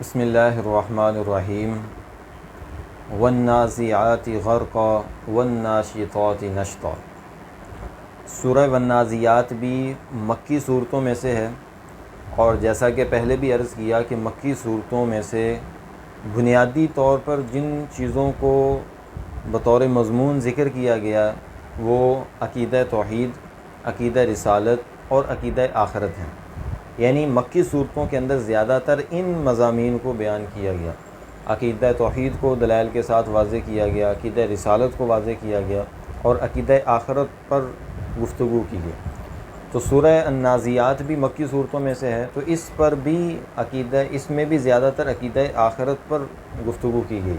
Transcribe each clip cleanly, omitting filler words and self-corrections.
بسم اللہ الرحمن الرحیم والنازعات غرقا والناشطات نشطا۔ سورہ والنازعات بھی مکی صورتوں میں سے ہے، اور جیسا کہ پہلے بھی عرض کیا کہ مکی صورتوں میں سے بنیادی طور پر جن چیزوں کو بطور مضمون ذکر کیا گیا وہ عقیدہ توحید، عقیدہ رسالت اور عقیدہ آخرت ہیں۔ یعنی مکی صورتوں کے اندر زیادہ تر ان مضامین کو بیان کیا گیا۔ عقیدہ توحید کو دلائل کے ساتھ واضح کیا گیا، عقیدہ رسالت کو واضح کیا گیا اور عقیدہ آخرت پر گفتگو کی گئی۔ تو سورہ النازعات بھی مکی صورتوں میں سے ہے، تو اس پر بھی اس میں بھی زیادہ تر عقیدہ آخرت پر گفتگو کی گئی۔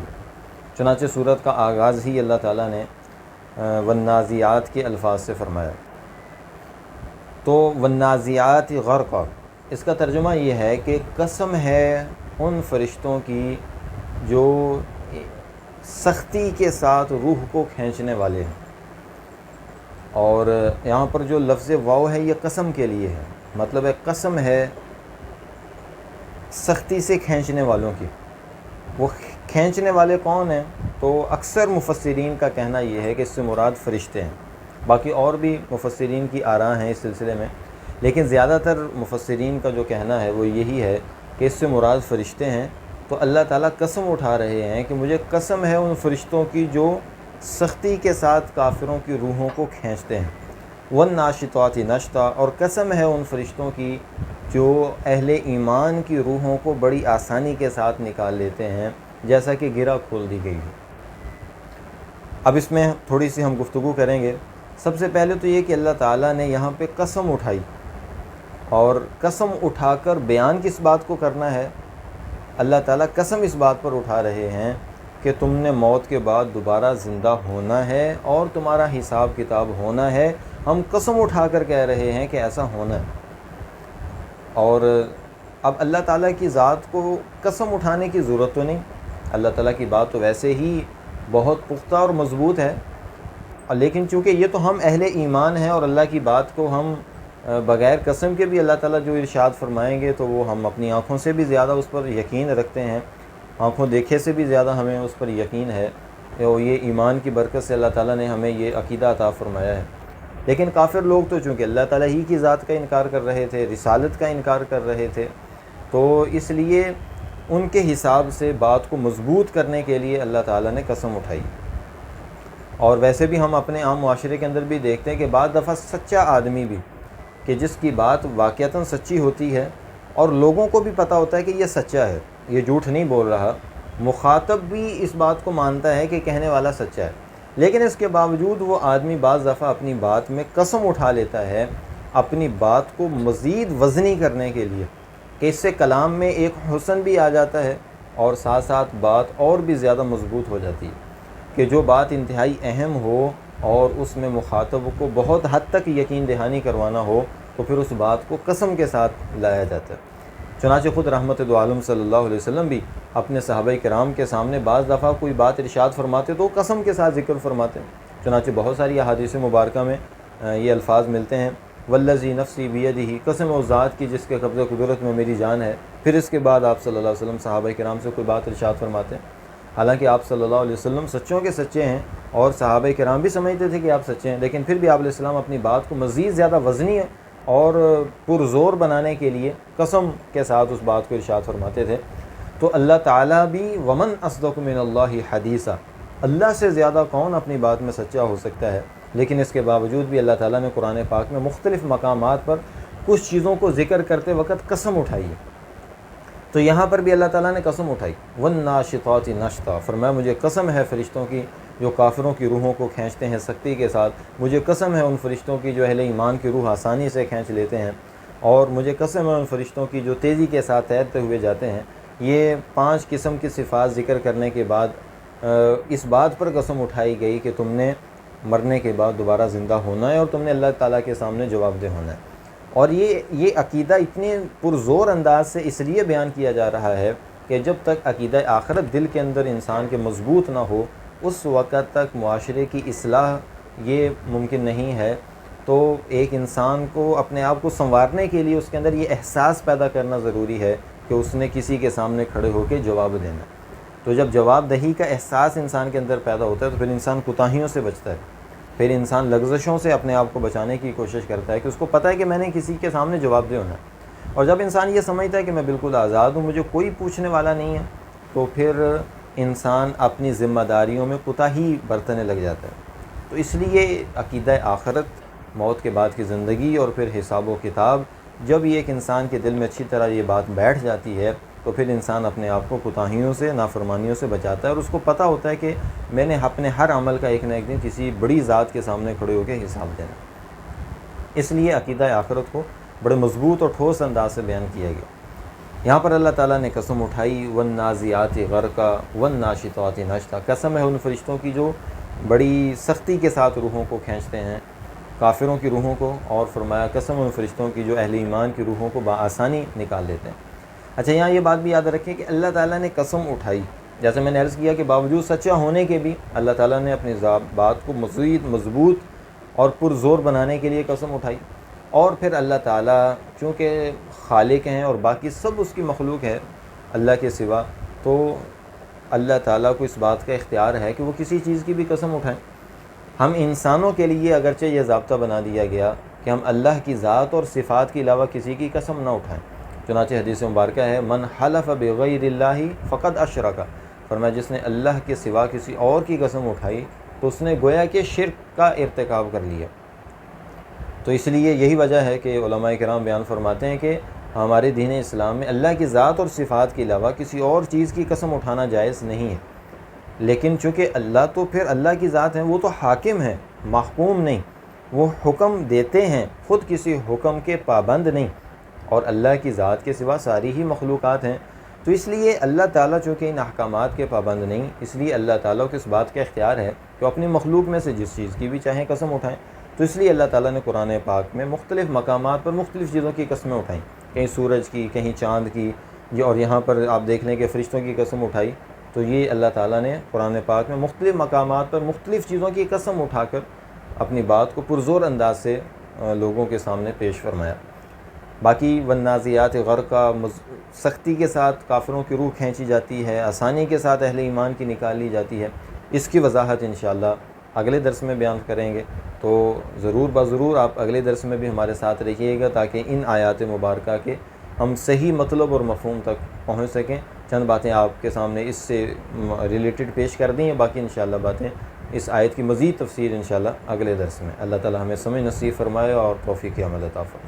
چنانچہ سورت کا آغاز ہی اللہ تعالیٰ نے والنازعات کے الفاظ سے فرمایا۔ تو والنازعات غرقا، اس کا ترجمہ یہ ہے کہ قسم ہے ان فرشتوں کی جو سختی کے ساتھ روح کو کھینچنے والے ہیں۔ اور یہاں پر جو لفظ واو ہے یہ قسم کے لیے ہے، مطلب ہے قسم ہے سختی سے کھینچنے والوں کی۔ وہ کھینچنے والے کون ہیں؟ تو اکثر مفسرین کا کہنا یہ ہے کہ اس سے مراد فرشتے ہیں۔ باقی اور بھی مفسرین کی آراء ہیں اس سلسلے میں، لیکن زیادہ تر مفسرین کا جو کہنا ہے وہ یہی ہے کہ اس سے مراد فرشتے ہیں۔ تو اللہ تعالیٰ قسم اٹھا رہے ہیں کہ مجھے قسم ہے ان فرشتوں کی جو سختی کے ساتھ کافروں کی روحوں کو کھینچتے ہیں۔ والناشطات نشطا، اور قسم ہے ان فرشتوں کی جو اہل ایمان کی روحوں کو بڑی آسانی کے ساتھ نکال لیتے ہیں، جیسا کہ گرہ کھول دی گئی ہے۔ اب اس میں تھوڑی سی ہم گفتگو کریں گے۔ سب سے پہلے تو یہ کہ اللہ تعالیٰ نے یہاں پہ قسم اٹھائی، اور قسم اٹھا کر بیان کس بات کو کرنا ہے؟ اللہ تعالیٰ قسم اس بات پر اٹھا رہے ہیں کہ تم نے موت کے بعد دوبارہ زندہ ہونا ہے اور تمہارا حساب کتاب ہونا ہے۔ ہم قسم اٹھا کر کہہ رہے ہیں کہ ایسا ہونا ہے۔ اور اب اللہ تعالیٰ کی ذات کو قسم اٹھانے کی ضرورت تو نہیں، اللہ تعالیٰ کی بات تو ویسے ہی بہت پختہ اور مضبوط ہے، لیکن چونکہ یہ تو ہم اہل ایمان ہیں اور اللہ کی بات کو ہم بغیر قسم کے بھی اللہ تعالیٰ جو ارشاد فرمائیں گے تو وہ ہم اپنی آنکھوں سے بھی زیادہ اس پر یقین رکھتے ہیں، آنکھوں دیکھے سے بھی زیادہ ہمیں اس پر یقین ہے، اور یہ ایمان کی برکت سے اللہ تعالیٰ نے ہمیں یہ عقیدہ عطا فرمایا ہے۔ لیکن کافر لوگ تو چونکہ اللہ تعالیٰ ہی کی ذات کا انکار کر رہے تھے، رسالت کا انکار کر رہے تھے، تو اس لیے ان کے حساب سے بات کو مضبوط کرنے کے لیے اللہ تعالیٰ نے قسم اٹھائی۔ اور ویسے بھی ہم اپنے عام معاشرے کے اندر بھی دیکھتے ہیں کہ بعض دفعہ سچا آدمی بھی، کہ جس کی بات واقعتاً سچی ہوتی ہے اور لوگوں کو بھی پتہ ہوتا ہے کہ یہ سچا ہے، یہ جھوٹ نہیں بول رہا، مخاطب بھی اس بات کو مانتا ہے کہ کہنے والا سچا ہے، لیکن اس کے باوجود وہ آدمی بعض دفعہ اپنی بات میں قسم اٹھا لیتا ہے اپنی بات کو مزید وزنی کرنے کے لیے، کہ اس سے کلام میں ایک حسن بھی آ جاتا ہے اور ساتھ ساتھ بات اور بھی زیادہ مضبوط ہو جاتی ہے، کہ جو بات انتہائی اہم ہو اور اس میں مخاطب کو بہت حد تک یقین دہانی کروانا ہو تو پھر اس بات کو قسم کے ساتھ لایا جاتا ہے۔ چنانچہ خود رحمت دو عالم صلی اللہ علیہ وسلم بھی اپنے صحابہ کرام کے سامنے بعض دفعہ کوئی بات ارشاد فرماتے تو قسم کے ساتھ ذکر فرماتے ہیں۔ چنانچہ بہت ساری احادیث مبارکہ میں یہ الفاظ ملتے ہیں، والذی نفسی بیدہ، قسم اس ذات کی جس کے قبضہ قدرت میں میری جان ہے۔ پھر اس کے بعد آپ صلی اللہ علیہ وسلم صحابہ کرام سے کوئی بات ارشاد فرماتے ہیں، حالانکہ آپ صلی اللہ علیہ وسلم سچوں کے سچے ہیں اور صحابہ کرام بھی سمجھتے تھے کہ آپ سچے ہیں، لیکن پھر بھی آپ علیہ السلام اپنی بات کو مزید زیادہ وزنی اور پرزور بنانے کے لیے قسم کے ساتھ اس بات کو ارشاد فرماتے تھے۔ تو اللہ تعالیٰ بھی ومن اصدق من اللہ حدیثا، اللہ سے زیادہ کون اپنی بات میں سچا ہو سکتا ہے، لیکن اس کے باوجود بھی اللہ تعالیٰ نے قرآن پاک میں مختلف مقامات پر کچھ چیزوں کو ذکر کرتے وقت قسم اٹھائی ہے۔ تو یہاں پر بھی اللہ تعالیٰ نے قسم اٹھائی، والناشطات نشطا، فرمایا مجھے قسم ہے فرشتوں کی جو کافروں کی روحوں کو کھینچتے ہیں سختی کے ساتھ، مجھے قسم ہے ان فرشتوں کی جو اہل ایمان کی روح آسانی سے کھینچ لیتے ہیں، اور مجھے قسم ہے ان فرشتوں کی جو تیزی کے ساتھ تیرتے ہوئے جاتے ہیں۔ یہ 5 قسم کی صفات ذکر کرنے کے بعد اس بات پر قسم اٹھائی گئی کہ تم نے مرنے کے بعد دوبارہ زندہ ہونا ہے اور تم نے اللہ تعالیٰ کے سامنے جواب دہ ہونا ہے۔ اور یہ عقیدہ اتنے پرزور انداز سے اس لیے بیان کیا جا رہا ہے کہ جب تک عقیدہ آخرت دل کے اندر انسان کے مضبوط نہ ہو اس وقت تک معاشرے کی اصلاح یہ ممکن نہیں ہے۔ تو ایک انسان کو اپنے آپ کو سنوارنے کے لیے اس کے اندر یہ احساس پیدا کرنا ضروری ہے کہ اس نے کسی کے سامنے کھڑے ہو کے جواب دینا. تو جب جواب دہی کا احساس انسان کے اندر پیدا ہوتا ہے تو پھر انسان کوتاہیوں سے بچتا ہے, پھر انسان لغزشوں سے اپنے آپ کو بچانے کی کوشش کرتا ہے کہ اس کو پتہ ہے کہ میں نے کسی کے سامنے جواب دے ہونا ہے. اور جب انسان یہ سمجھتا ہے کہ میں بالکل آزاد ہوں, مجھے کوئی پوچھنے والا نہیں ہے, تو پھر انسان اپنی ذمہ داریوں میں کوتاہی برتنے لگ جاتا ہے. تو اس لیے عقیدہ آخرت, موت کے بعد کی زندگی اور پھر حساب و کتاب, جب یہ ایک انسان کے دل میں اچھی طرح یہ بات بیٹھ جاتی ہے تو پھر انسان اپنے آپ کو کوتاہیوں سے, نافرمانیوں سے بچاتا ہے, اور اس کو پتہ ہوتا ہے کہ میں نے اپنے ہر عمل کا ایک نہ ایک دن کسی بڑی ذات کے سامنے کھڑے ہو کے حساب دینا. اس لیے عقیدہ آخرت کو بڑے مضبوط اور ٹھوس انداز سے بیان کیا گیا. یہاں پر اللہ تعالیٰ نے قسم اٹھائی والنازعات غرقا والناشطات نشطا. قسم ہے ان فرشتوں کی جو بڑی سختی کے ساتھ روحوں کو کھینچتے ہیں, کافروں کی روحوں کو, اور فرمایا قسم ان فرشتوں کی جو اہل ایمان کی روحوں کو بآسانی نکال دیتے ہیں. اچھا, یہاں یہ بات بھی یاد رکھیں کہ اللہ تعالیٰ نے قسم اٹھائی, جیسے میں نے عرض کیا کہ باوجود سچا ہونے کے بھی اللہ تعالیٰ نے اپنی بات کو مزید مضبوط اور پرزور بنانے کے لیے قسم اٹھائی. اور پھر اللہ تعالیٰ چونکہ خالق ہیں اور باقی سب اس کی مخلوق ہے اللہ کے سوا, تو اللہ تعالیٰ کو اس بات کا اختیار ہے کہ وہ کسی چیز کی بھی قسم اٹھائیں. ہم انسانوں کے لیے اگرچہ یہ ضابطہ بنا دیا گیا کہ ہم اللہ کی ذات اور صفات کے علاوہ کسی کی قسم نہ اٹھائیں. چنانچہ حدیث مبارکہ ہے من حلف بغیر اللہ فقد اشرک, فرمایا جس نے اللہ کے سوا کسی اور کی قسم اٹھائی تو اس نے گویا کہ شرک کا ارتکاب کر لیا. تو اس لیے یہی وجہ ہے کہ علماء کرام بیان فرماتے ہیں کہ ہمارے دین اسلام میں اللہ کی ذات اور صفات کے علاوہ کسی اور چیز کی قسم اٹھانا جائز نہیں ہے. لیکن چونکہ اللہ تو پھر اللہ کی ذات ہیں, وہ تو حاکم ہیں, محکوم نہیں, وہ حکم دیتے ہیں, خود کسی حکم کے پابند نہیں, اور اللہ کی ذات کے سوا ساری ہی مخلوقات ہیں. تو اس لیے اللہ تعالیٰ چونکہ ان احکامات کے پابند نہیں, اس لیے اللہ تعالیٰ کو اس بات کا اختیار ہے کہ وہ اپنی مخلوق میں سے جس چیز کی بھی چاہیں قسم اٹھائیں. تو اس لیے اللہ تعالیٰ نے قرآن پاک میں مختلف مقامات پر مختلف چیزوں کی قسمیں اٹھائیں, کہیں سورج کی, کہیں چاند کی, اور یہاں پر آپ دیکھ لیں کہ فرشتوں کی قسم اٹھائی. تو یہ اللہ تعالیٰ نے قرآن پاک میں مختلف مقامات پر مختلف چیزوں کی قسم اٹھا کر اپنی بات کو پرزور انداز سے لوگوں کے سامنے پیش فرمایا. باقی والنازعات غرقا, سختی کے ساتھ کافروں کی روح کھینچی جاتی ہے, آسانی کے ساتھ اہل ایمان کی نکال لی جاتی ہے. اس کی وضاحت انشاءاللہ اگلے درس میں بیان کریں گے. تو ضرور آپ اگلے درس میں بھی ہمارے ساتھ رہیے گا تاکہ ان آیات مبارکہ کے ہم صحیح مطلب اور مفہوم تک پہنچ سکیں. چند باتیں آپ کے سامنے اس سے ریلیٹڈ پیش کر دی ہیں, باقی انشاءاللہ باتیں اس آیت کی مزید تفسیر انشاءاللہ اگلے درس میں. اللہ تعالی ہمیں سمجھ نصیب فرمائے اور توفیق عمل عطا فرمائے.